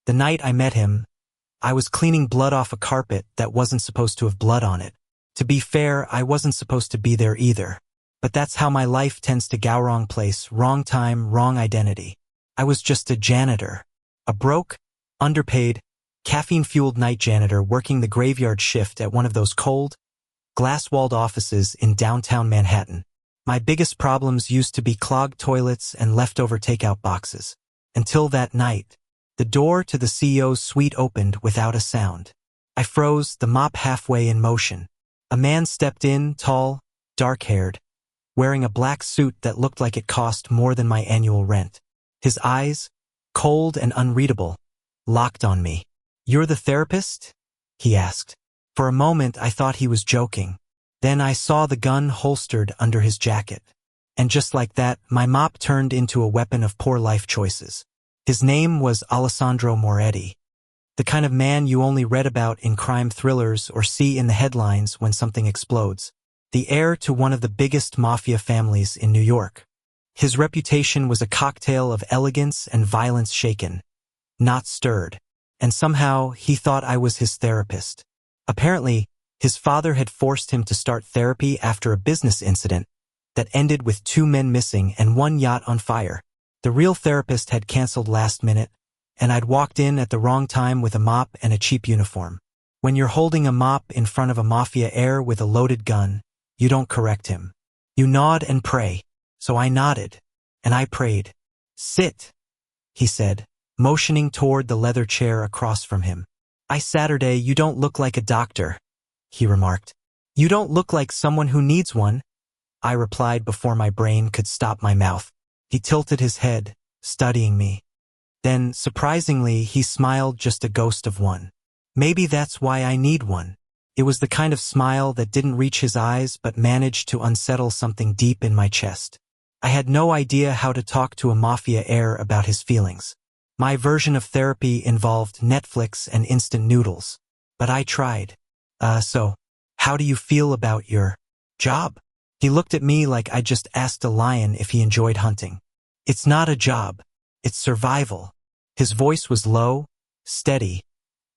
The night I met him, I was cleaning blood off a carpet that wasn't supposed to have blood on it. To be fair, I wasn't supposed to be there either. But that's how my life tends to go: wrong place, wrong time, wrong identity. I was just a janitor. A broke, underpaid, caffeine-fueled night janitor working the graveyard shift at one of those cold, glass-walled offices in downtown Manhattan. My biggest problems used to be clogged toilets and leftover takeout boxes. Until that night, the door to the CEO's suite opened without a sound. I froze, the mop halfway in motion. A man stepped in, tall, dark-haired, wearing a black suit that looked like it cost more than my annual rent. His eyes, cold and unreadable, locked on me. "You're the therapist?" he asked. For a moment I thought he was joking. Then I saw the gun holstered under his jacket. And just like that, my mop turned into a weapon of poor life choices. His name was Alessandro Moretti. The kind of man you only read about in crime thrillers or see in the headlines when something explodes. The heir to one of the biggest mafia families in New York. His reputation was a cocktail of elegance and violence shaken, not stirred. And somehow he thought I was his therapist. Apparently, his father had forced him to start therapy after a business incident that ended with 2 men missing and 1 yacht on fire. The real therapist had canceled last minute, and I'd walked in at the wrong time with a mop and a cheap uniform. When you're holding a mop in front of a Mafia Heir with a loaded gun, you don't correct him. You nod and pray. So I nodded, and I prayed. "Sit," he said, motioning toward the leather chair across from him. "Saturday, you don't look like a doctor," he remarked. "You don't look like someone who needs one," I replied before my brain could stop my mouth. He tilted his head, studying me. Then, surprisingly, he smiled, just a ghost of one. Maybe that's why I need one. It was the kind of smile that didn't reach his eyes but managed to unsettle something deep in my chest. I had no idea how to talk to a Mafia Heir about his feelings. My version of therapy involved Netflix and instant noodles. But I tried. So, how do you feel about your job?" He looked at me like I just asked a lion if he enjoyed hunting. "It's not a job. It's survival." His voice was low, steady,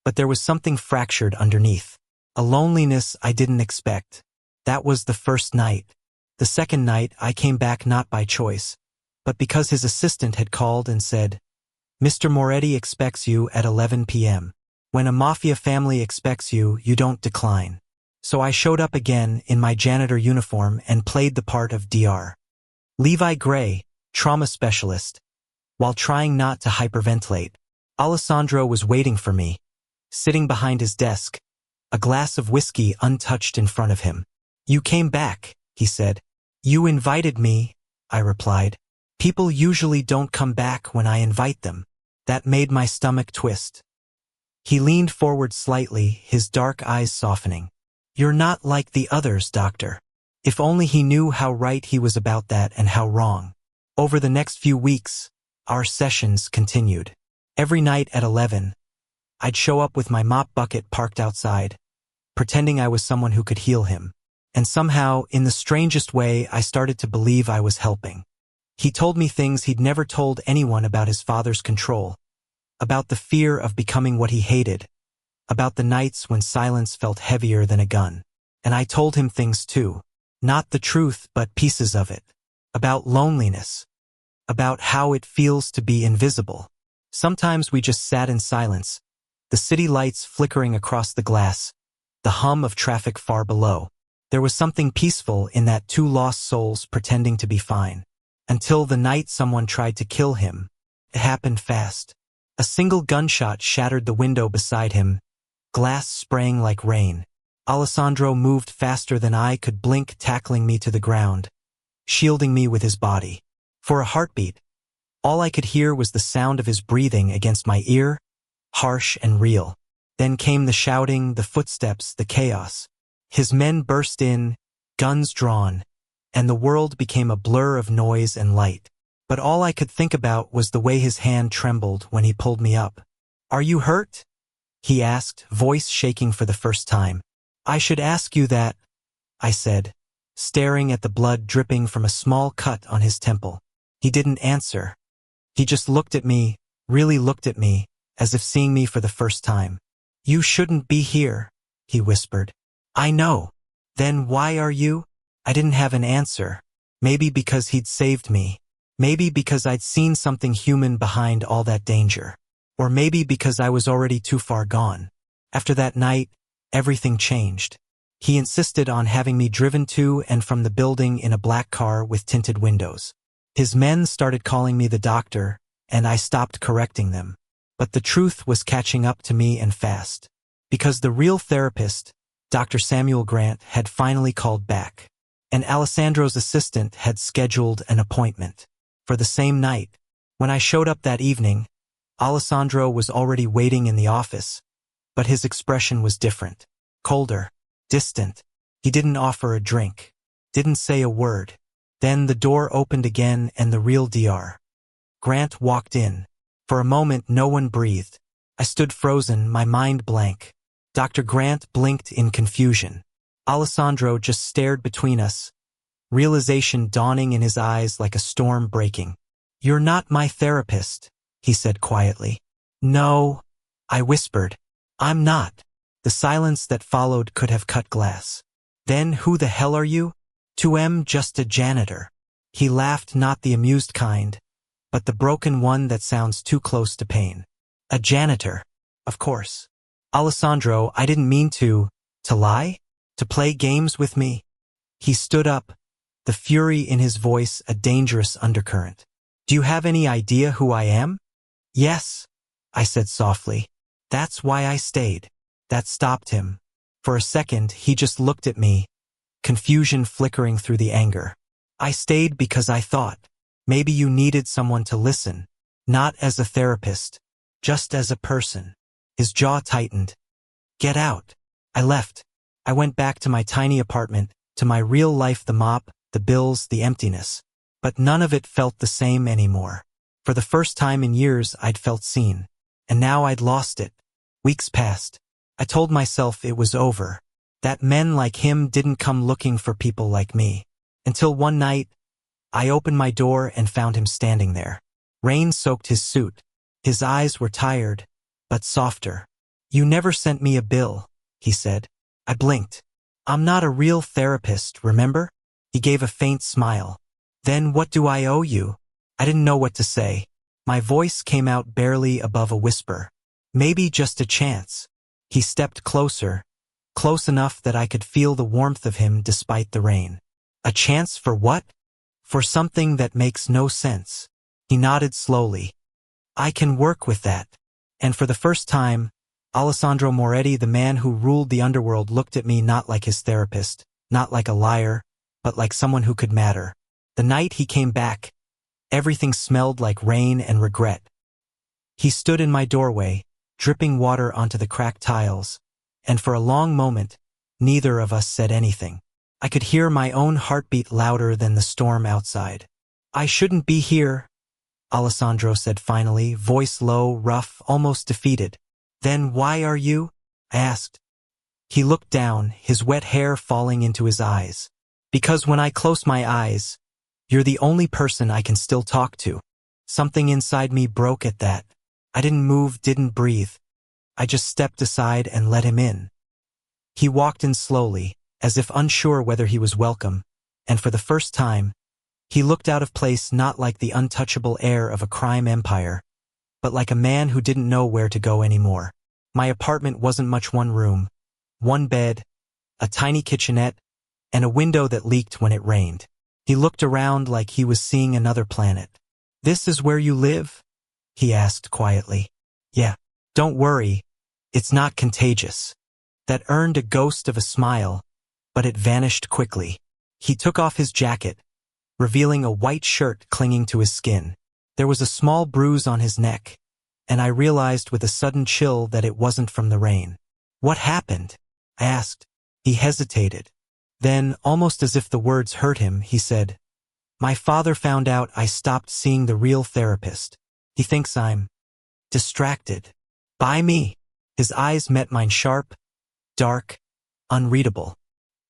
but there was something fractured underneath. A loneliness I didn't expect. That was the first night. The second night, I came back not by choice, but because his assistant had called and said, "Mr. Moretti expects you at 11 p.m. When a mafia family expects you, you don't decline." So I showed up again in my janitor uniform and played the part of Dr. Levi Gray, trauma specialist, while trying not to hyperventilate. Alessandro was waiting for me, sitting behind his desk, a glass of whiskey untouched in front of him. "You came back," he said. "You invited me," I replied. "People usually don't come back when I invite them." That made my stomach twist. He leaned forward slightly, his dark eyes softening. "You're not like the others, doctor." If only he knew how right he was about that and how wrong. Over the next few weeks, our sessions continued. Every night at 11, I'd show up with my mop bucket parked outside, pretending I was someone who could heal him. And somehow, in the strangest way, I started to believe I was helping. He told me things he'd never told anyone about his father's control, about the fear of becoming what he hated, about the nights when silence felt heavier than a gun. And I told him things too. Not the truth, but pieces of it. About loneliness. About how it feels to be invisible. Sometimes we just sat in silence, the city lights flickering across the glass, the hum of traffic far below. There was something peaceful in that, 2 lost souls pretending to be fine. Until the night someone tried to kill him. It happened fast. A single gunshot shattered the window beside him, glass spraying like rain. Alessandro moved faster than I could blink, tackling me to the ground, shielding me with his body. For a heartbeat, all I could hear was the sound of his breathing against my ear, harsh and real. Then came the shouting, the footsteps, the chaos. His men burst in, guns drawn, and the world became a blur of noise and light. But all I could think about was the way his hand trembled when he pulled me up. "Are you hurt?" he asked, voice shaking for the first time. "I should ask you that," I said, staring at the blood dripping from a small cut on his temple. He didn't answer. He just looked at me, really looked at me, as if seeing me for the first time. "You shouldn't be here," he whispered. "I know." "Then why are you?" I didn't have an answer. Maybe because he'd saved me. Maybe because I'd seen something human behind all that danger. Or maybe because I was already too far gone. After that night, everything changed. He insisted on having me driven to and from the building in a black car with tinted windows. His men started calling me the doctor, and I stopped correcting them. But the truth was catching up to me, and fast. Because the real therapist, Dr. Samuel Grant, had finally called back. And Alessandro's assistant had scheduled an appointment. For the same night. When I showed up that evening, Alessandro was already waiting in the office. But his expression was different. Colder. Distant. He didn't offer a drink. Didn't say a word. Then the door opened again and the real Dr. Grant walked in. For a moment no one breathed. I stood frozen, my mind blank. Dr. Grant blinked in confusion. Alessandro just stared between us, realization dawning in his eyes like a storm breaking. "You're not my therapist," he said quietly. "No," I whispered. "I'm not." The silence that followed could have cut glass. "Then who the hell are you?" "2M, just a janitor." He laughed, not the amused kind, but the broken one that sounds too close to pain. "A janitor. Of course." "Alessandro, I didn't mean to lie? To play games with me?" He stood up, the fury in his voice a dangerous undercurrent. "Do you have any idea who I am?" "Yes," I said softly. "That's why I stayed." That stopped him. For a second, he just looked at me, confusion flickering through the anger. "I stayed because I thought maybe you needed someone to listen, not as a therapist, just as a person." His jaw tightened. "Get out." I left. I went back to my tiny apartment, to my real life, the mop, the bills, the emptiness. But none of it felt the same anymore. For the first time in years, I'd felt seen. And now I'd lost it. Weeks passed. I told myself it was over. That men like him didn't come looking for people like me. Until one night, I opened my door and found him standing there. Rain soaked his suit. His eyes were tired, but softer. "You never sent me a bill," he said. I blinked. "I'm not a real therapist, remember?" He gave a faint smile. "Then what do I owe you?" I didn't know what to say. My voice came out barely above a whisper. "Maybe just a chance." He stepped closer, close enough that I could feel the warmth of him despite the rain. "A chance for what?" "For something that makes no sense." He nodded slowly. "I can work with that." And for the first time, Alessandro Moretti, the man who ruled the underworld, looked at me not like his therapist, not like a liar, but like someone who could matter. The night he came back, everything smelled like rain and regret. He stood in my doorway, dripping water onto the cracked tiles, and for a long moment, neither of us said anything. I could hear my own heartbeat louder than the storm outside. "I shouldn't be here," Alessandro said finally, voice low, rough, almost defeated. "Then why are you?" I asked. He looked down, his wet hair falling into his eyes. "Because when I close my eyes, you're the only person I can still talk to." Something inside me broke at that. I didn't move, didn't breathe. I just stepped aside and let him in. He walked in slowly, as if unsure whether he was welcome, and for the first time, he looked out of place, not like the untouchable heir of a crime empire, but like a man who didn't know where to go anymore. My apartment wasn't much: one room, one bed, a tiny kitchenette, and a window that leaked when it rained. He looked around like he was seeing another planet. "This is where you live?" he asked quietly. "Yeah. Don't worry, it's not contagious." That earned a ghost of a smile, but it vanished quickly. He took off his jacket, revealing a white shirt clinging to his skin. There was a small bruise on his neck, and I realized with a sudden chill that it wasn't from the rain. "What happened?" I asked. He hesitated. Then, almost as if the words hurt him, he said, "My father found out I stopped seeing the real therapist. He thinks I'm distracted by me." His eyes met mine, sharp, dark, unreadable.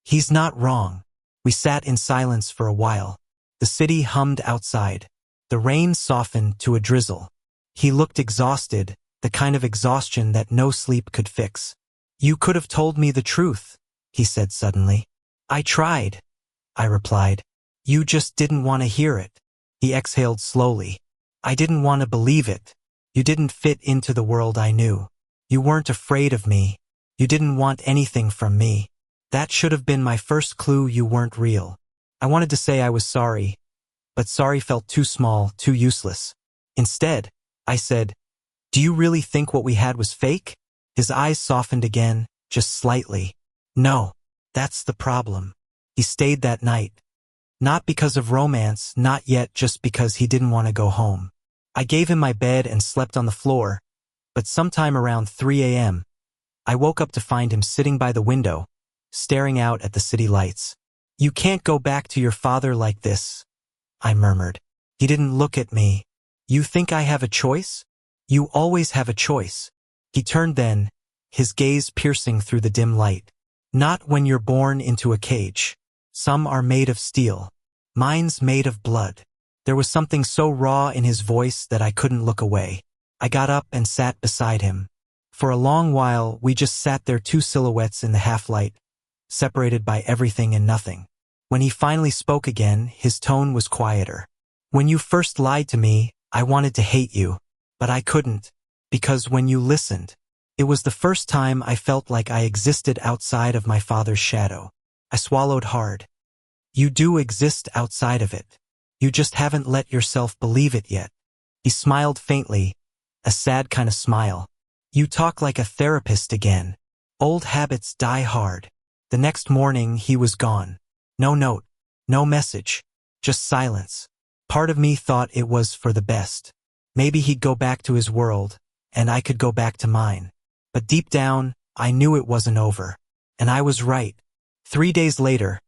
He's not wrong. We sat in silence for a while. The city hummed outside. The rain softened to a drizzle. He looked exhausted, the kind of exhaustion that no sleep could fix. "You could have told me the truth," he said suddenly. "I tried," I replied. "You just didn't want to hear it." He exhaled slowly. "I didn't want to believe it. You didn't fit into the world I knew. You weren't afraid of me. You didn't want anything from me. That should have been my first clue you weren't real." I wanted to say I was sorry, but sorry felt too small, too useless. Instead, I said, "Do you really think what we had was fake?" His eyes softened again, just slightly. "No, that's the problem." He stayed that night. Not because of romance, not yet, just because he didn't want to go home. I gave him my bed and slept on the floor, but sometime around 3 a.m., I woke up to find him sitting by the window, staring out at the city lights. "You can't go back to your father like this," I murmured. He didn't look at me. "You think I have a choice?" "You always have a choice." He turned then, his gaze piercing through the dim light. "Not when you're born into a cage. Some are made of steel. Mine's made of blood." There was something so raw in his voice that I couldn't look away. I got up and sat beside him. For a long while, we just sat there, two silhouettes in the half-light, separated by everything and nothing. When he finally spoke again, his tone was quieter. "When you first lied to me, I wanted to hate you, but I couldn't, because when you listened, it was the first time I felt like I existed outside of my father's shadow." I swallowed hard. "You do exist outside of it. You just haven't let yourself believe it yet." He smiled faintly, a sad kind of smile. "You talk like a therapist again. Old habits die hard." The next morning, he was gone. No note, no message, just silence. Part of me thought it was for the best. Maybe he'd go back to his world, and I could go back to mine. But deep down, I knew it wasn't over. And I was right. 3 days later,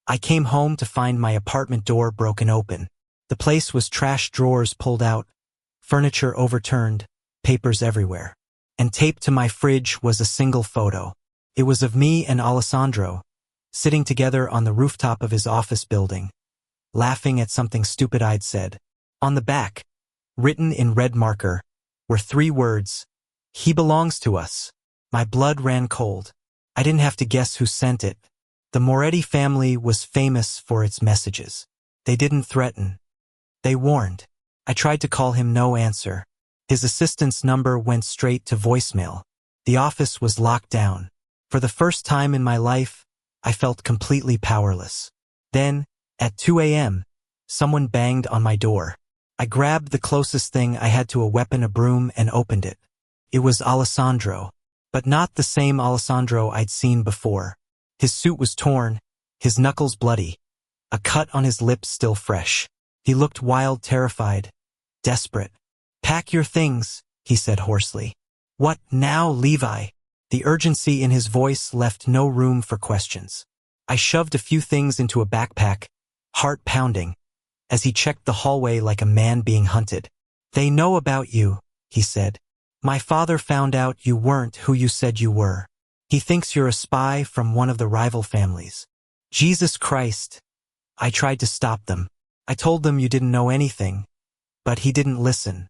I came home to find my apartment door broken open. The place was trash drawers pulled out, furniture overturned, papers everywhere. And taped to my fridge was a single photo. It was of me and Alessandro, sitting together on the rooftop of his office building, laughing at something stupid I'd said. On the back, written in red marker, were 3 words: "He belongs to us." My blood ran cold. I didn't have to guess who sent it. The Moretti family was famous for its messages. They didn't threaten. They warned. I tried to call him, no answer. His assistant's number went straight to voicemail. The office was locked down. For the first time in my life, I felt completely powerless. Then, at 2 a.m., someone banged on my door. I grabbed the closest thing I had to a weapon, a broom, and opened it. It was Alessandro, but not the same Alessandro I'd seen before. His suit was torn, his knuckles bloody, a cut on his lips still fresh. He looked wild, terrified, desperate. "Pack your things," he said hoarsely. "What now, Levi?" The urgency in his voice left no room for questions. I shoved a few things into a backpack, heart pounding, as he checked the hallway like a man being hunted. "They know about you," he said. "My father found out you weren't who you said you were. He thinks you're a spy from one of the rival families." Jesus Christ. I tried to stop them. I told them you didn't know anything, but he didn't listen.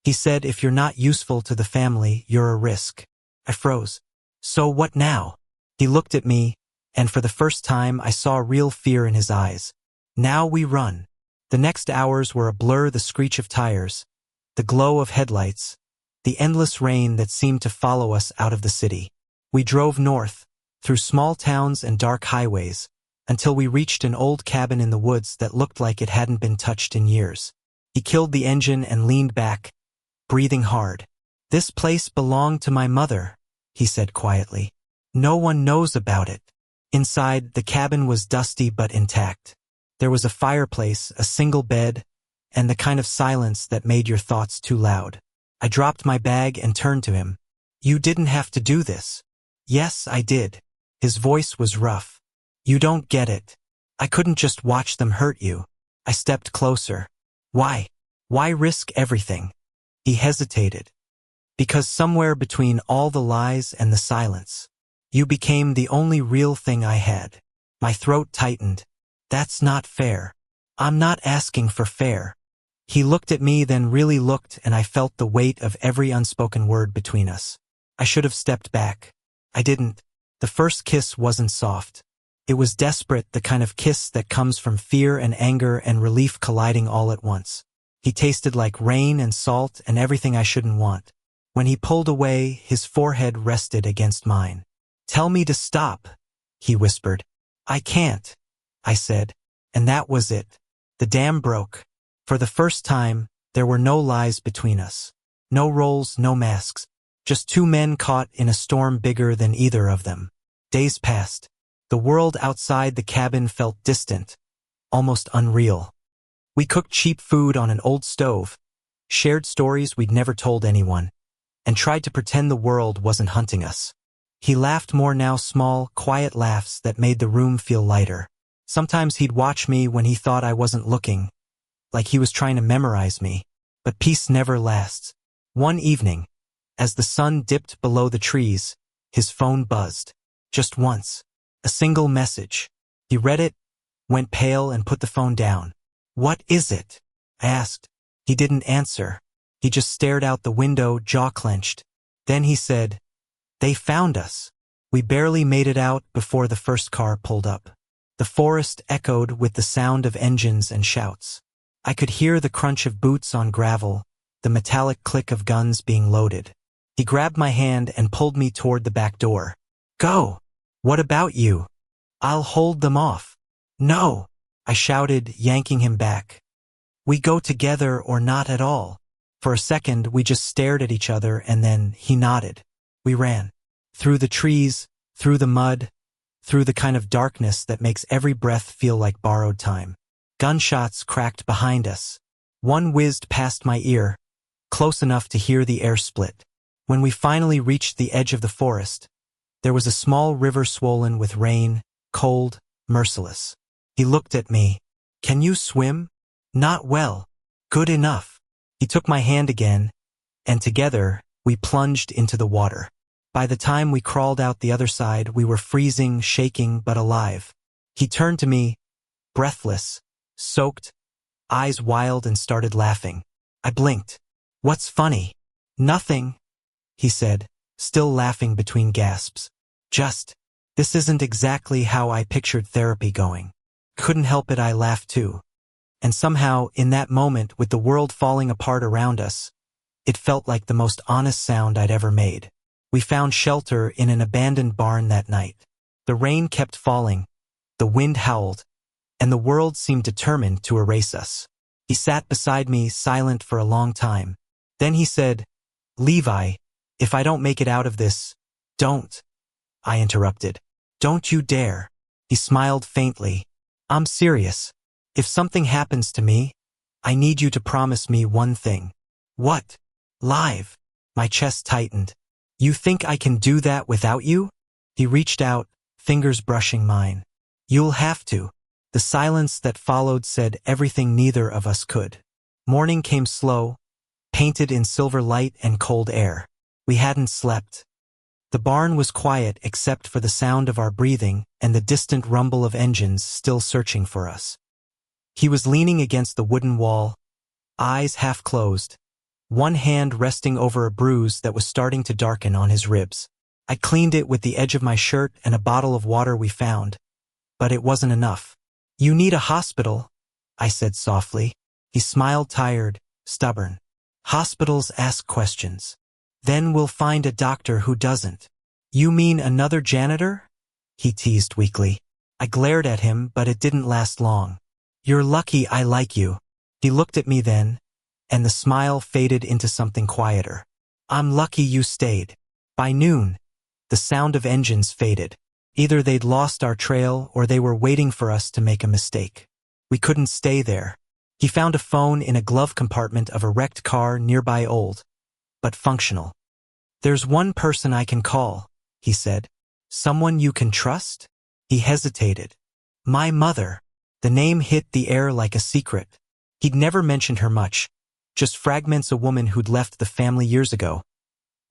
He said, "If you're not useful to the family, you're a risk." I froze. "So what now?" He looked at me, and for the first time I saw real fear in his eyes. "Now we run." The next hours were a blur, the screech of tires, the glow of headlights, the endless rain that seemed to follow us out of the city. We drove north, through small towns and dark highways, until we reached an old cabin in the woods that looked like it hadn't been touched in years. He killed the engine and leaned back, breathing hard. "This place belonged to my mother," he said quietly. "No one knows about it." Inside, the cabin was dusty but intact. There was a fireplace, a single bed, and the kind of silence that made your thoughts too loud. I dropped my bag and turned to him. "You didn't have to do this." "Yes, I did." His voice was rough. "You don't get it. I couldn't just watch them hurt you." I stepped closer. "Why? Why risk everything?" He hesitated. "Because somewhere between all the lies and the silence, you became the only real thing I had." My throat tightened. "That's not fair." "I'm not asking for fair. He looked at me, then really looked, and I felt the weight of every unspoken word between us. I should have stepped back. I didn't. The first kiss wasn't soft. It was desperate, the kind of kiss that comes from fear and anger and relief colliding all at once. He tasted like rain and salt and everything I shouldn't want. When he pulled away, his forehead rested against mine. "Tell me to stop," he whispered. "I can't," I said. And that was it. The dam broke. For the first time, there were no lies between us. No roles, no masks. Just two men caught in a storm bigger than either of them. Days passed. The world outside the cabin felt distant, almost unreal. We cooked cheap food on an old stove, shared stories we'd never told anyone, and tried to pretend the world wasn't hunting us. He laughed more now, small, quiet laughs that made the room feel lighter. Sometimes he'd watch me when he thought I wasn't looking, like he was trying to memorize me. But peace never lasts. One evening, as the sun dipped below the trees, his phone buzzed. Just once. A single message. He read it, went pale, and put the phone down. "What is it?" I asked. He didn't answer. He just stared out the window, jaw clenched. Then he said, "They found us." We barely made it out before the first car pulled up. The forest echoed with the sound of engines and shouts. I could hear the crunch of boots on gravel, the metallic click of guns being loaded. He grabbed my hand and pulled me toward the back door. "Go! What about you?" "I'll hold them off." "No!" I shouted, yanking him back. "We go together or not at all." For a second, we just stared at each other, and then he nodded. We ran. Through the trees, through the mud, through the kind of darkness that makes every breath feel like borrowed time. Gunshots cracked behind us. One whizzed past my ear, close enough to hear the air split. When we finally reached the edge of the forest, there was a small river swollen with rain, cold, merciless. He looked at me. "Can you swim?" "Not well." "Good enough." He took my hand again, and together, we plunged into the water. By the time we crawled out the other side, we were freezing, shaking, but alive. He turned to me, breathless, soaked, eyes wild, and started laughing. I blinked. "What's funny?" "Nothing," he said, still laughing between gasps. This isn't exactly how I pictured therapy going." Couldn't help it, I laughed too. And somehow, in that moment, with the world falling apart around us, it felt like the most honest sound I'd ever made. We found shelter in an abandoned barn that night. The rain kept falling, the wind howled, and the world seemed determined to erase us. He sat beside me, silent for a long time. Then he said, "Levi, if I don't make it out of this, don't." I interrupted. "Don't you dare." He smiled faintly. "I'm serious. If something happens to me, I need you to promise me one thing." "What?" "Live." My chest tightened. "You think I can do that without you?" He reached out, fingers brushing mine. "You'll have to." The silence that followed said everything neither of us could. Morning came slow, painted in silver light and cold air. We hadn't slept. The barn was quiet except for the sound of our breathing and the distant rumble of engines still searching for us. He was leaning against the wooden wall, eyes half closed, one hand resting over a bruise that was starting to darken on his ribs. I cleaned it with the edge of my shirt and a bottle of water we found, but it wasn't enough. "You need a hospital," I said softly. He smiled, tired, stubborn. "Hospitals ask questions. Then we'll find a doctor who doesn't." "You mean another janitor?" he teased weakly. I glared at him, but it didn't last long. "You're lucky I like you." He looked at me then, and the smile faded into something quieter. "I'm lucky you stayed." By noon, the sound of engines faded. Either they'd lost our trail or they were waiting for us to make a mistake. We couldn't stay there. He found a phone in a glove compartment of a wrecked car nearby, old, but functional. "There's one person I can call," he said. "Someone you can trust?" He hesitated. "My mother." The name hit the air like a secret. He'd never mentioned her much, just fragments, a woman who'd left the family years ago,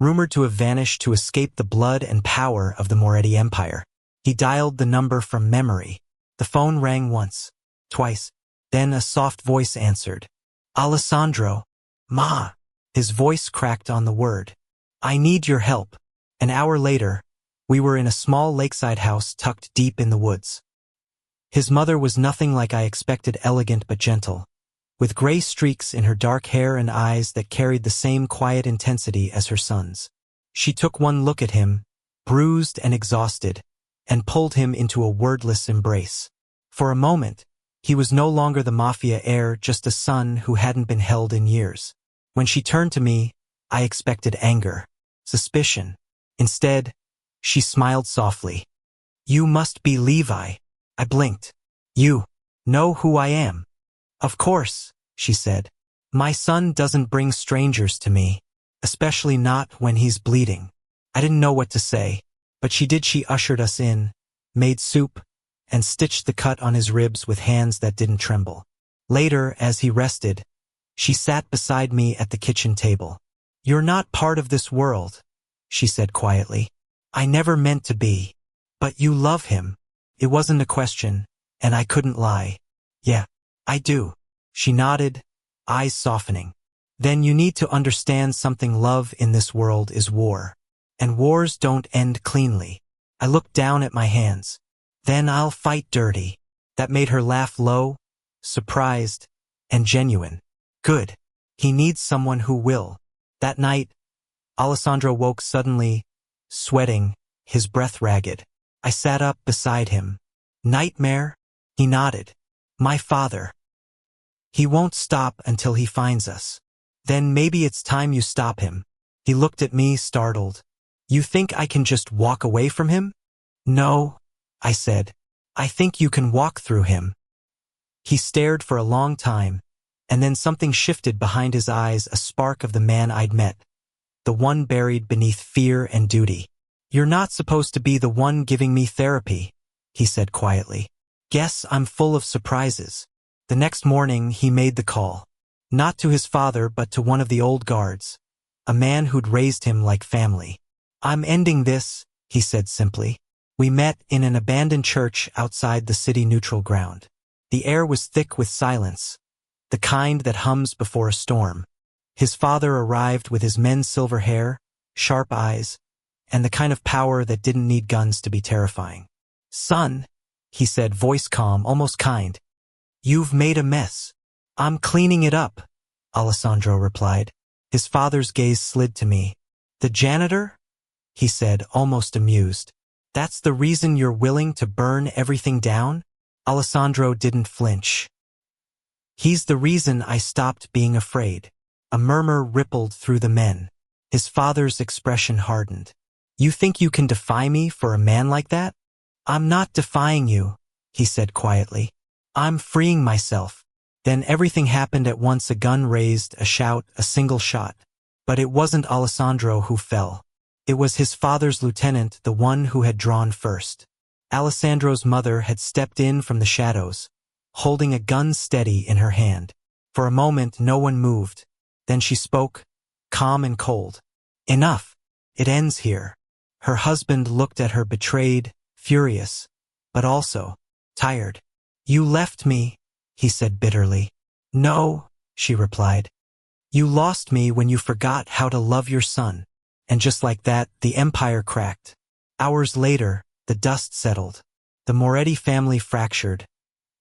rumored to have vanished to escape the blood and power of the Moretti Empire. He dialed the number from memory. The phone rang once, twice, then a soft voice answered. Alessandro. Ma. His voice cracked on the word. I need your help. An hour later, we were in a small lakeside house tucked deep in the woods. His mother was nothing like I expected, elegant but gentle, with gray streaks in her dark hair and eyes that carried the same quiet intensity as her son's. She took one look at him, bruised and exhausted, and pulled him into a wordless embrace. For a moment, he was no longer the Mafia Heir, just a son who hadn't been held in years. When she turned to me, I expected anger, suspicion. Instead, she smiled softly. You must be Levi. I blinked. You know who I am? Of course, she said. My son doesn't bring strangers to me, especially not when he's bleeding. I didn't know what to say, but she did. She ushered us in, made soup, and stitched the cut on his ribs with hands that didn't tremble. Later, as he rested, she sat beside me at the kitchen table. You're not part of this world, she said quietly. I never meant to be. But you love him. It wasn't a question, and I couldn't lie. Yeah, I do. She nodded, eyes softening. Then you need to understand something. Love in this world is war. And wars don't end cleanly. I looked down at my hands. Then I'll fight dirty. That made her laugh low, surprised, and genuine. Good. He needs someone who will. That night, Alessandro woke suddenly, sweating, his breath ragged. I sat up beside him. Nightmare? He nodded. My father. He won't stop until he finds us. Then maybe it's time you stop him. He looked at me, startled. You think I can just walk away from him? No, I said. I think you can walk through him. He stared for a long time, and then something shifted behind his eyes, a spark of the man I'd met, the one buried beneath fear and duty. You're not supposed to be the one giving me therapy, he said quietly. Guess I'm full of surprises. The next morning he made the call. Not to his father but to one of the old guards, a man who'd raised him like family. I'm ending this, he said simply. We met in an abandoned church outside the city neutral ground. The air was thick with silence, the kind that hums before a storm. His father arrived with his men's silver hair, sharp eyes, and the kind of power that didn't need guns to be terrifying. Son, he said, voice calm, almost kind. You've made a mess. I'm cleaning it up, Alessandro replied. His father's gaze slid to me. The janitor? He said, almost amused. That's the reason you're willing to burn everything down? Alessandro didn't flinch. He's the reason I stopped being afraid. A murmur rippled through the men. His father's expression hardened. You think you can defy me for a man like that? I'm not defying you, he said quietly. I'm freeing myself. Then everything happened at once, a gun raised, a shout, a single shot. But it wasn't Alessandro who fell. It was his father's lieutenant, the one who had drawn first. Alessandro's mother had stepped in from the shadows, holding a gun steady in her hand. For a moment no one moved. Then she spoke, calm and cold. Enough. It ends here. Her husband looked at her, betrayed, furious, but also tired. You left me, he said bitterly. No, she replied. You lost me when you forgot how to love your son. And just like that, the empire cracked. Hours later, the dust settled. The Moretti family fractured,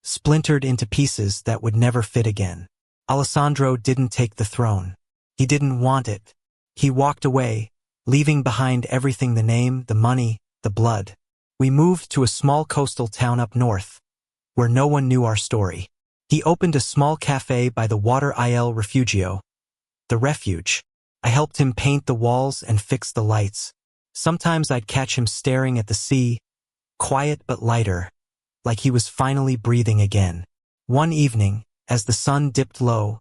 splintered into pieces that would never fit again. Alessandro didn't take the throne. He didn't want it. He walked away, leaving behind everything: the name, the money, the blood. We moved to a small coastal town up north, where no one knew our story. He opened a small cafe by the water, Il Refugio, the refuge. I helped him paint the walls and fix the lights. Sometimes I'd catch him staring at the sea, quiet but lighter, like he was finally breathing again. One evening, as the sun dipped low,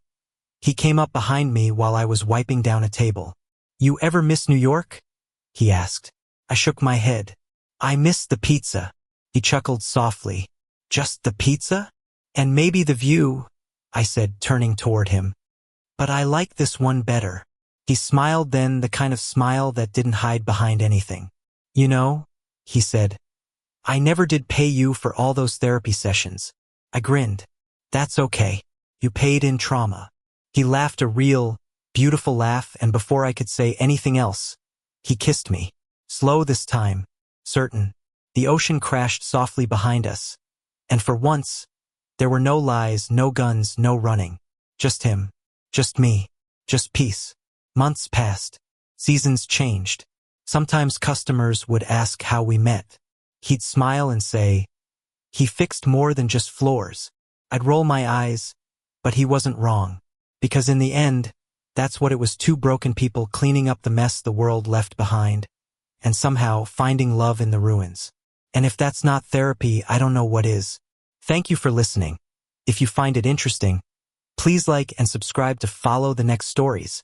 he came up behind me while I was wiping down a table. You ever miss New York? He asked. I shook my head. I miss the pizza. He chuckled softly. Just the pizza? And maybe the view, I said, turning toward him. But I like this one better. He smiled, then the kind of smile that didn't hide behind anything. You know, he said, I never did pay you for all those therapy sessions. I grinned. That's okay. You paid in trauma. He laughed a real, beautiful laugh, and before I could say anything else, he kissed me. Slow this time, certain. The ocean crashed softly behind us, and for once, there were no lies, no guns, no running. Just him, just me, just peace. Months passed. Seasons changed. Sometimes customers would ask how we met. He'd smile and say, "He fixed more than just floors." I'd roll my eyes, but he wasn't wrong. Because in the end, that's what it was, two broken people cleaning up the mess the world left behind, and somehow finding love in the ruins. And if that's not therapy, I don't know what is. Thank you for listening. If you find it interesting, please like and subscribe to follow the next stories.